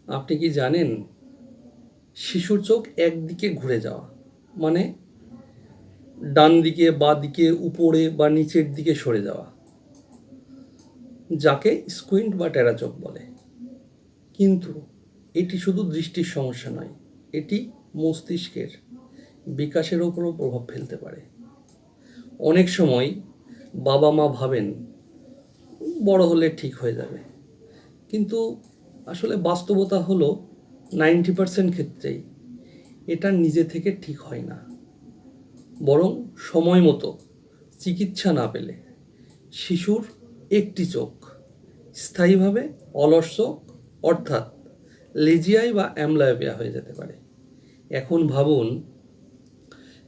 আপনি কি জানেন শিশুর চোখ একদিকে ঘুরে যাওয়া মানে ডান দিকে বাঁ দিকে উপরে বা নিচের দিকে সরে যাওয়া, যাকে স্কুইন্ট বা টেরা চোখ বলে। কিন্তু এটি শুধু দৃষ্টির সমস্যা নয়, এটি মস্তিষ্কের বিকাশের ওপরও প্রভাব ফেলতে পারে। অনেক সময় বাবা মা ভাবেন বড় হলে ঠিক হয়ে যাবে, কিন্তু আসলে বাস্তবতা হলো 90% ক্ষেত্রেই এটা নিজে থেকে ঠিক হয় না। বরং সময় মতো চিকিৎসা না পেলে শিশুর একটি চোখ স্থায়ীভাবে অলস চোখ অর্থাৎ লেজিয়াই বা অ্যামব্লায়োপিয়া হয়ে যেতে পারে। এখন ভাবুন,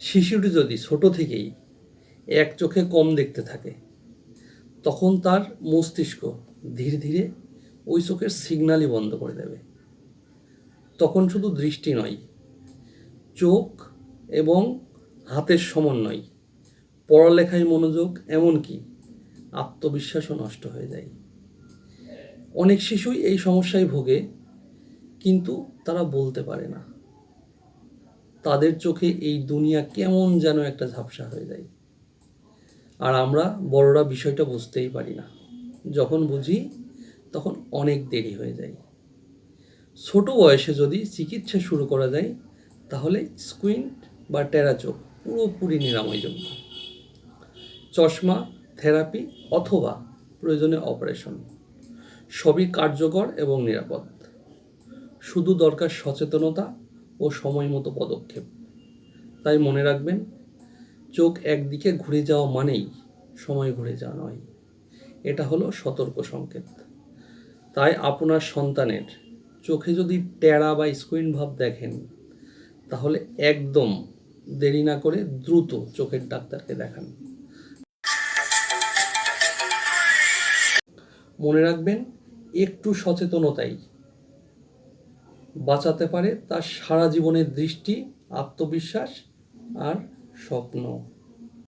শিশুটি যদি ছোট থেকেই এক চোখে কম দেখতে থাকে, তখন তার মস্তিষ্ক ধীরে ধীরে ওই চোখের সিগন্যালই বন্ধ করে দেবে। তখন শুধু দৃষ্টি নয়, চোখ এবং হাতের সমন্বয়, পড়ালেখায় মনোযোগ, এমনকি আত্মবিশ্বাসও নষ্ট হয়ে যায়। অনেক শিশুই এই সমস্যায় ভোগে, কিন্তু তারা বলতে পারে না। তাদের চোখে এই দুনিয়া কেমন যেন একটা ঝাপসা হয়ে যায়। আর আমরা বড়রা বিষয়টা বুঝতেই পারি না। যখন বুঝি তখন অনেক দেরি হয়ে যায়। ছোট বয়সে যদি চিকিৎসা শুরু করা যায়, তাহলে স্কুইন্ট বা টেরা চোখ পুরোপুরি নিরাময়যোগ্য। চশমা, থেরাপি অথবা প্রয়োজনে অপারেশন সবই কার্যকর এবং নিরাপদ। শুধু দরকার সচেতনতা ও সময় মতো পদক্ষেপ। তাই মনে রাখবেন, চোখ একদিকে ঘুরে যাওয়া মানেই সময় ঘুরে যাওয়া নয়, এটা হলো সতর্ক সংকেত। তাই আপনার সন্তানের চোখে যদি টেরা বা স্কুইন্ট ভাব দেখেন, তাহলে একদম দেরি না করে দ্রুত চোখের ডাক্তারকে দেখান। মনে রাখবেন, একটু সচেতনতাই বাঁচাতে পারে তার সারা জীবনের দৃষ্টি, আত্মবিশ্বাস আর স্বপ্ন।